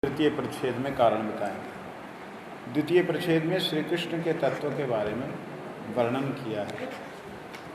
तृतीय परिच्छेद में कारण बताएंगे। द्वितीय परिच्छेद में श्री कृष्ण के तत्व के बारे में वर्णन किया है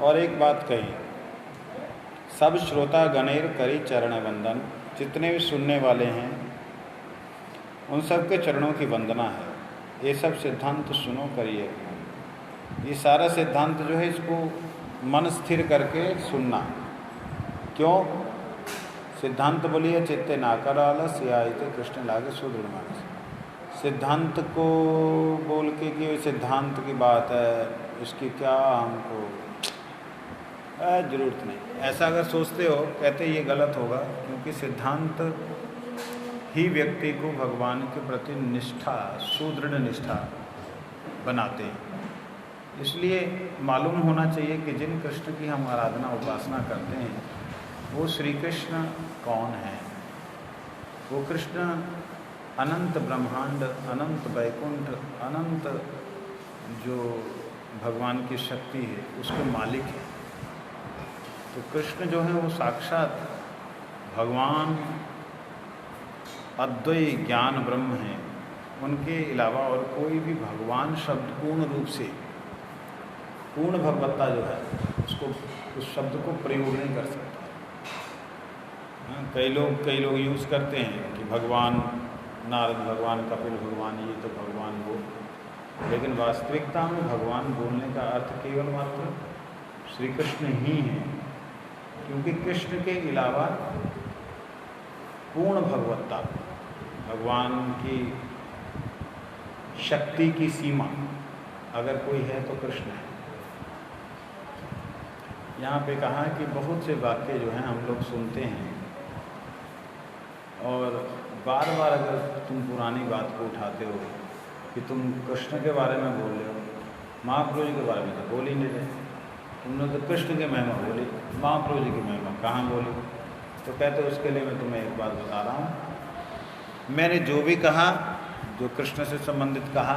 और एक बात कही, सब श्रोता गणेर करी चरण वंदन, जितने भी सुनने वाले हैं उन सब के चरणों की वंदना है। ये सब सिद्धांत सुनो करिए। ये सारा सिद्धांत जो है इसको मन स्थिर करके सुनना। क्यों? सिद्धांत बोलिए चित्ते नाकर आलस या आयते कृष्ण लागे सुदृढ़ मानस। सिद्धांत को बोल के कि सिद्धांत की बात है, इसकी क्या हमको ज़रूरत नहीं। ऐसा अगर सोचते हो, कहते ये गलत होगा, क्योंकि सिद्धांत ही व्यक्ति को भगवान के प्रति निष्ठा, सुदृढ़ निष्ठा बनाते हैं। इसलिए मालूम होना चाहिए कि जिन कृष्ण की हम आराधना उपासना करते हैं वो श्री कृष्ण कौन है। वो कृष्ण अनंत ब्रह्मांड, अनंत वैकुंठ, अनंत जो भगवान की शक्ति है उसके मालिक है। तो कृष्ण जो है वो साक्षात भगवान अद्वैय ज्ञान ब्रह्म है। उनके अलावा और कोई भी भगवान शब्द पूर्ण रूप से, पूर्ण भगवत्ता जो है उसको, उस शब्द को प्रयोग नहीं कर सकता। कई लोग यूज़ करते हैं कि भगवान नारद भगवान, कपिल भगवान, ये तो भगवान बोल, लेकिन वास्तविकता में भगवान बोलने का अर्थ केवल मात्र श्री कृष्ण ही है। क्योंकि कृष्ण के अलावा पूर्ण भगवत्ता, भगवान की शक्ति की सीमा अगर कोई है तो कृष्ण है। यहाँ पे कहा कि बहुत से वाक्य जो हैं हम लोग सुनते हैं और बार बार अगर तुम पुरानी बात को उठाते हो कि तुम कृष्ण के बारे में बोल रहे हो, महाप्रभु जी के बारे में तो बोल ही नहीं रहे। तुमने तो कृष्ण की महिमा बोली, महाप्रभु जी की महिमा कहाँ बोली? तो कहते उसके लिए मैं तुम्हें एक बात बता रहा हूँ। मैंने जो भी कहा, जो कृष्ण से संबंधित कहा,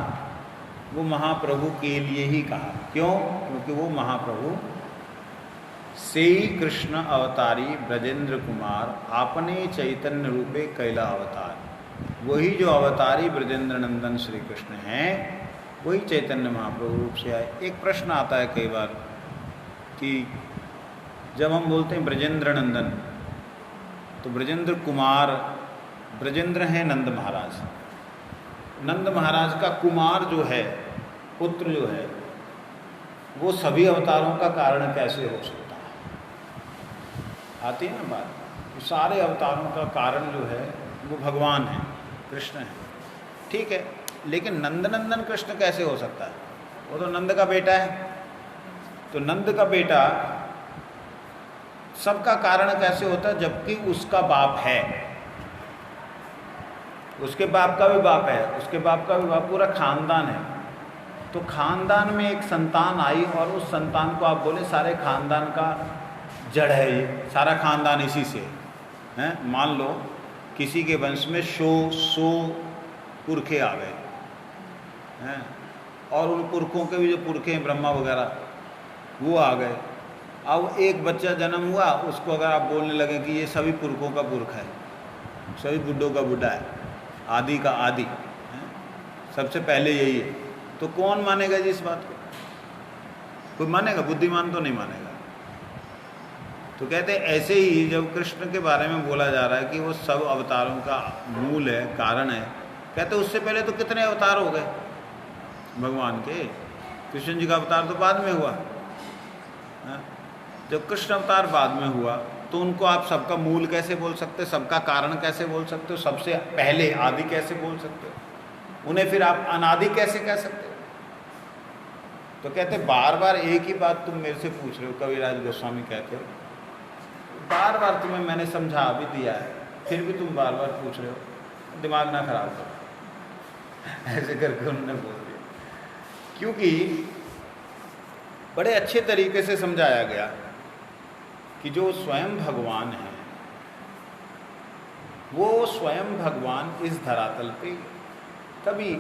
वो महाप्रभु के लिए ही कहा। क्यों? क्योंकि वो महाप्रभु से कृष्ण अवतारी ब्रजेंद्र कुमार आपने चैतन्य रूपे कैला अवतार। वही जो अवतारी ब्रजेंद्र नंदन श्री कृष्ण हैं, वही चैतन्य महाप्रभु रूप से आए। एक प्रश्न आता है कई बार कि जब हम बोलते हैं ब्रजेंद्र नंदन, तो ब्रजेंद्र कुमार, ब्रजेंद्र हैं नंद महाराज। नंद महाराज का कुमार जो है, पुत्र जो है, वो सभी अवतारों का कारण कैसे हो सकता है? आती है ना बात। तो सारे अवतारों का कारण जो है वो भगवान है, कृष्ण है। ठीक है, लेकिन नंदनंदन कृष्ण कैसे हो सकता है? वो तो नंद का बेटा है। तो नंद का बेटा सबका कारण कैसे होता है जबकि उसका बाप है? उसके बाप का भी बाप है, उसके बाप का भी बाप, पूरा खानदान है। तो खानदान में एक संतान आई और उस संतान को आप बोले सारे खानदान का जड़ है, ये सारा खानदान इसी से है। मान लो किसी के वंश में 100 पुरखे आ गए हैं और उन पुरखों के भी जो पुरखे हैं ब्रह्मा वगैरह वो आ गए। अब एक बच्चा जन्म हुआ, उसको अगर आप बोलने लगे कि ये सभी पुरखों का पुरख है, सभी बुड्ढों का बुड्ढा है, आदि का आदि है, सबसे पहले यही है, तो कौन मानेगा जी इस बात को? कोई मानेगा? बुद्धिमान तो नहीं मानेगा। तो कहते हैं ऐसे ही जब कृष्ण के बारे में बोला जा रहा है कि वो सब अवतारों का मूल है, कारण है, कहते उससे पहले तो कितने अवतार हो गए भगवान के? कृष्ण जी का अवतार तो बाद में हुआ। जब कृष्ण अवतार बाद में हुआ तो उनको आप सबका मूल कैसे बोल सकते, सबका कारण कैसे बोल सकते हो, सबसे पहले आदि कैसे बोल सकते हो? उन्हें फिर आप अनादि कैसे कह सकते हो? तो कहते बार बार एक ही बात तुम मेरे से पूछ रहे हो। कविराज गोस्वामी कहते हो बार बार तुम्हें मैंने समझा भी दिया है, फिर भी तुम बार बार पूछ रहे हो, दिमाग ना खराब करो। ऐसे करके उन्होंने बोल दिया। क्योंकि बड़े अच्छे तरीके से समझाया गया कि जो स्वयं भगवान है वो स्वयं भगवान इस धरातल पे कभी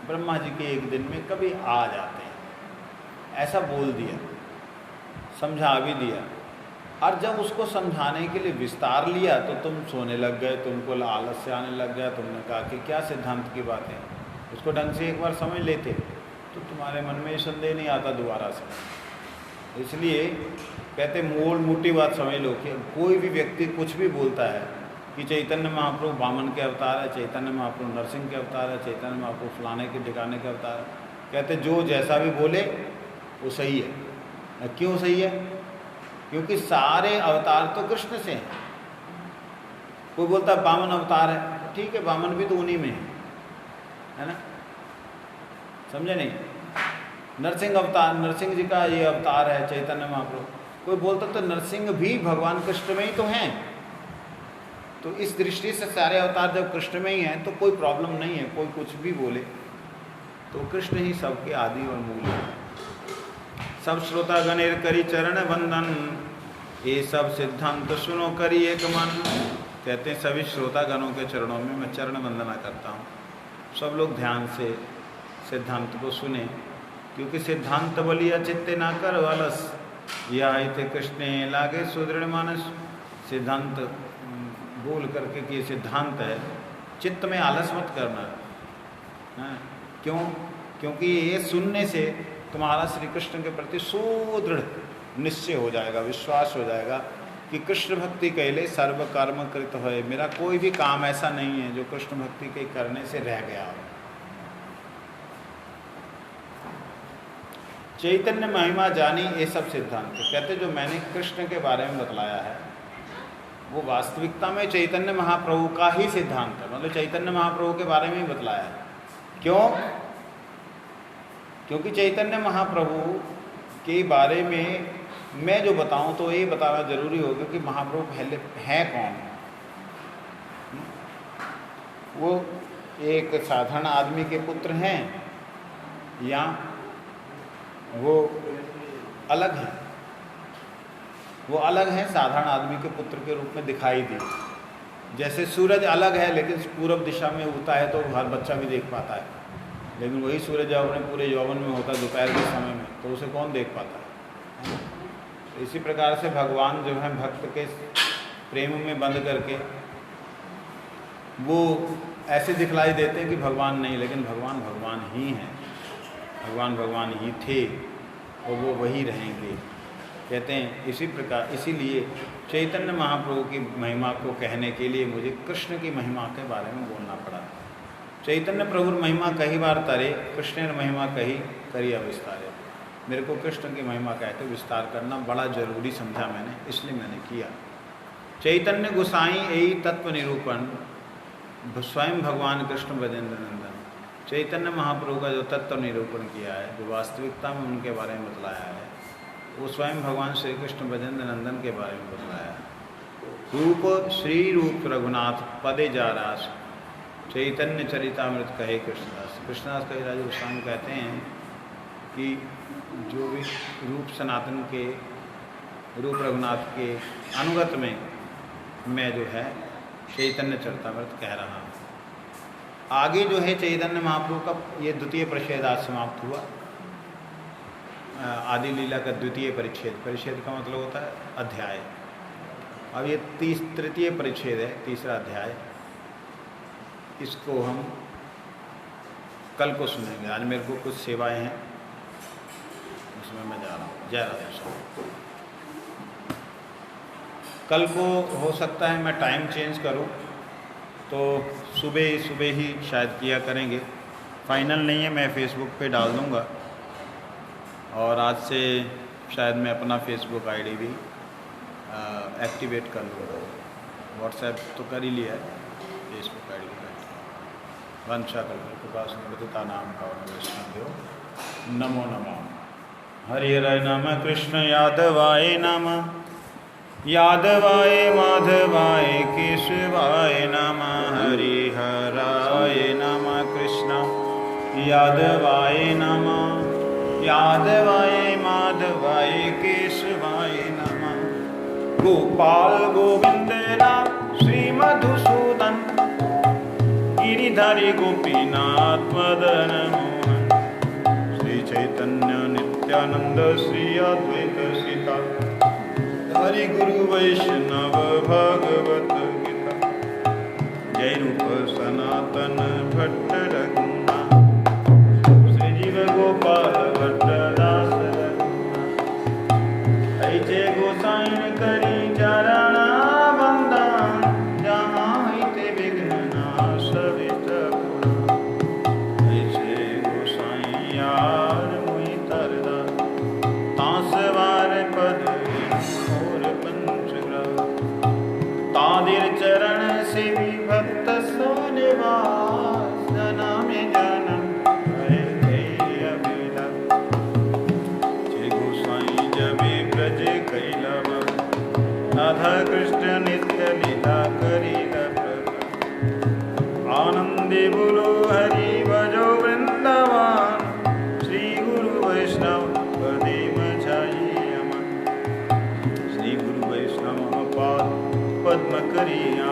ब्रह्मा जी के एक दिन में कभी आ जाते हैं, ऐसा बोल दिया, समझा भी दिया। और जब उसको समझाने के लिए विस्तार लिया तो तुम सोने लग गए, तुमको आलस्य आने लग गया। तुमने कहा कि क्या सिद्धांत की बात है, उसको ढंग से एक बार समझ लेते तो तुम्हारे मन में संदेह नहीं आता दोबारा से। इसलिए कहते मूल मोटी बात समझ लो कि कोई भी व्यक्ति कुछ भी बोलता है कि चैतन्य महाप्रभु वामन के अवतार है, चैतन्य महाप्रभु नरसिंह के अवतार है, चैतन्य महाप्रभु फलाने के ठिकाने के अवतार है, कहते जो जैसा भी बोले वो सही है। क्यों सही है? क्योंकि सारे अवतार तो कृष्ण से हैं। कोई बोलता है वामन अवतार है, ठीक है, वामन भी तो उन्हीं में है ना, समझे नहीं? नरसिंह अवतार, नरसिंह जी का ये अवतार है चैतन्य महाप्रभु। कोई बोलता तो नरसिंह भी भगवान कृष्ण में ही तो हैं। तो इस दृष्टि से सारे अवतार जब कृष्ण में ही हैं तो कोई प्रॉब्लम नहीं है, कोई कुछ भी बोले तो कृष्ण ही सबके आदि और मूल है। सब श्रोता गणेर करी चरण वंदन, ये सब सिद्धांत सुनो करी एक मन। कहते हैं सभी श्रोता गणों के चरणों में मैं चरण वंदना करता हूँ। सब लोग ध्यान से सिद्धांत को सुने, क्योंकि सिद्धांत बलिया चित्ते ना कर वालस, यह थे कृष्ण लागे सुदृढ़ मानस। सिद्धांत बोल करके कि सिद्धांत है, चित्त में आलस मत करना है। क्यों? क्योंकि ये सुनने से तुम्हारा श्री कृष्ण के प्रति सुदृढ़ निश्चय हो जाएगा, विश्वास हो जाएगा कि कृष्ण भक्ति कहले सर्व कर्म कृत है। मेरा कोई भी काम ऐसा नहीं है जो कृष्ण भक्ति के करने से रह गया हो। चैतन्य महिमा जानी ये सब सिद्धांत कहते जो मैंने कृष्ण के बारे में बतलाया है वो वास्तविकता में चैतन्य महाप्रभु का ही सिद्धांत है, मतलब चैतन्य महाप्रभु के बारे में ही बतलाया है। क्यों? क्योंकि चैतन्य महाप्रभु के बारे में मैं जो बताऊं तो ये बताना जरूरी होगा कि महाप्रभु पहले हैं कौन। वो एक साधारण आदमी के पुत्र हैं या वो अलग हैं? वो अलग हैं, साधारण आदमी के पुत्र के रूप में दिखाई दी। जैसे सूरज अलग है लेकिन पूर्व दिशा में उगता है तो हर बच्चा भी देख पाता है, लेकिन वही सूरज जब अपने पूरे यौवन में होता है दोपहर के समय में तो उसे कौन देख पाता है? तो इसी प्रकार से भगवान जो है भक्त के प्रेम में बंद करके वो ऐसे दिखलाई देते हैं कि भगवान नहीं, लेकिन भगवान भगवान ही हैं, भगवान भगवान ही थे और वो वही रहेंगे। कहते हैं इसी प्रकार, इसीलिए चैतन्य महाप्रभु की महिमा को कहने के लिए मुझे कृष्ण की महिमा के बारे में बोलना पड़ा। चैतन्य प्रभु महिमा कई बार तरे, कृष्ण महिमा कही करी अविस्तारे। मेरे को कृष्ण की महिमा कहते विस्तार करना बड़ा जरूरी समझा मैंने, इसलिए मैंने किया। चैतन्य गोसाई यही तत्व निरूपण स्वयं भगवान कृष्ण ब्रजेंद्र नंदन, चैतन्य महाप्रभु का जो तत्व निरूपण किया है, जो वास्तविकता में उनके बारे में बतलाया है, वो स्वयं भगवान श्री कृष्ण ब्रजेंद्र नंदन के बारे में बतलाया है। रूप श्री रूप रघुनाथ पदे जा रास, चैतन्य चरितामृत कहे कृष्णदास। कृष्णदास कविराज गोस्वामी कहते हैं कि जो भी रूप सनातन के रूप रघुनाथ के अनुगत में मैं जो है चैतन्य चरितामृत कह रहा हूँ। आगे जो है चैतन्य महाप्रभु का ये द्वितीय परिच्छेद आज समाप्त हुआ। आदि लीला का द्वितीय परिच्छेद, परिच्छेद का मतलब होता है अध्याय। अब ये तृतीय परिच्छेद है, तीसरा अध्याय। इसको हम कल को सुनेंगे। आज मेरे को कुछ सेवाएं हैं, उसमें मैं जा रहा हूँ। जय राधे श्याम। कल को हो सकता है मैं टाइम चेंज करूँ, तो सुबह ही शायद किया करेंगे। फाइनल नहीं है, मैं फेसबुक पे डाल दूँगा। और आज से शायद मैं अपना फेसबुक आईडी भी एक्टिवेट कर लूँगा। व्हाट्सएप तो कर ही लिया है, फेसबुक आईडी भी कर। वंशा कल्पता नाम का वैष्णव नमो नमो। हरि हर नम कृष्ण यादवाय नमः, यादवाय माधवाय केशवाय नमः। हरि हराय नमः कृष्ण यादवाय नमः, यादवाय माधवाय केशवाय नमः। गोपाल गोविंद राम श्री मधुसूदन, गिरिधारी गोपीनाथ मदन मोहन। श्री चैतन्य नित्यानंद श्री अद्वैत सीता हरि गुरु वैष्णव भागवत गीता। जय रूप सनातन भट्ट रघुनाथ, श्री जीव गोपाल भट्ट दास रघुनाथ। ऐचे गोसाइन करी चरण वंदन, जहाँ हिते विघ्न नाश विष्ट पुराण। ऐचे गोसाई यार मुई तरदा, तांसवार पद और पंचग्रह। तादिर चरण सेवी भक्त सोनिवास, जन्म जन्म हरे कई अभिलाष। जय गोसाई जबे ब्रज कैलव, राधा कृष्ण नित्य लीला करीला प्रकट। आनंदे बोलो हरि भजो वृंदावन, श्री गुरु वैष्णव पदे मझाई अमन। श्री गुरु वैष्णव पाद पद्म करिया,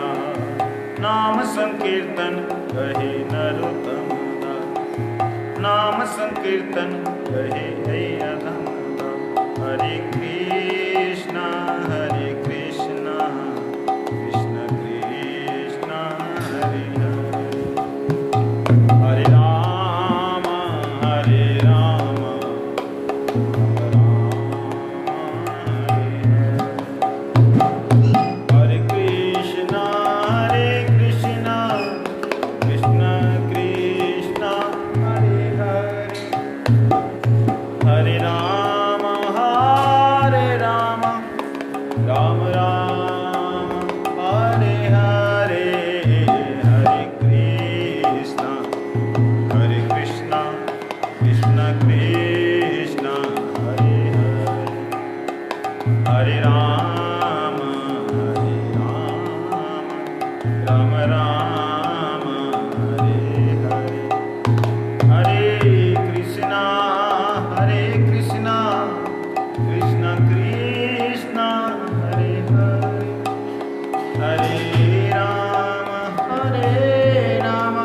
नाम संकीर्तन कहे नरोत्तम दास। नाम संकीर्तन कहे अधम दास। हरे कृष्णा कृष्ण कृष्ण हरे हरे, हरे राम राम हरे कृष्ण कृष्ण कृष्ण हरे हरे, हरे राम राम राम हरे हरे, हरे कृष्ण कृष्ण कृष्ण हरे हरे, हरे राम राम राम हरे हरे, हरे कृष्ण कृष्ण कृष्ण हरे हरे, हरे राम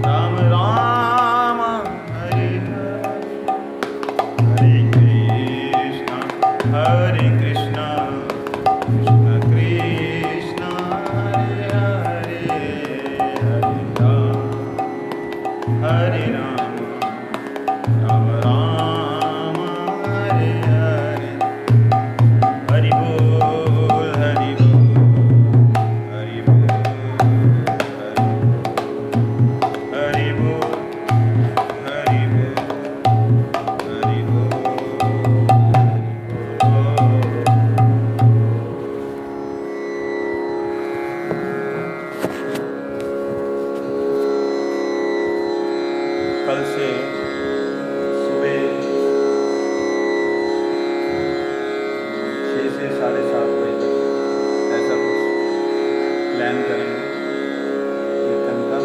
राम राम हरे हरे, हरे कृष्ण कृष्ण कृष्ण हरे हरे, हरे राम राम राम हरे हरे। हरि बोल हरि बोल हरि बोल हरि बोल हरि बोल हरि बोल कल से सुबह 6 से 7:30 बजे तक ऐसा कुछ प्लान करेंगे कीर्तन का,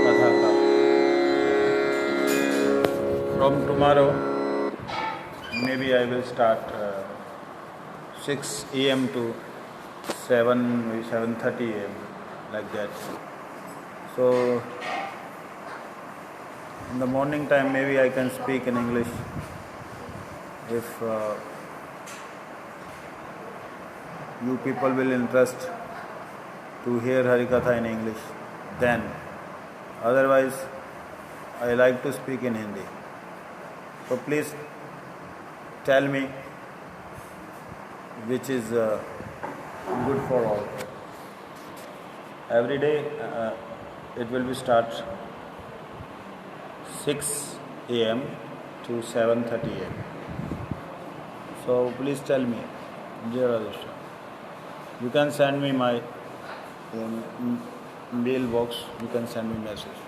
कथा का। From tomorrow maybe I will start 6 AM to 7:30 AM, like that. So in the morning time maybe I can speak in English if you people will interest to hear Harikatha in English, then otherwise I like to speak in Hindi. So please tell me which is good for all. Every day it will be start 6 AM to 7:30 AM. So please tell me. Jai Radha. You can send me my mailbox. You can send me message.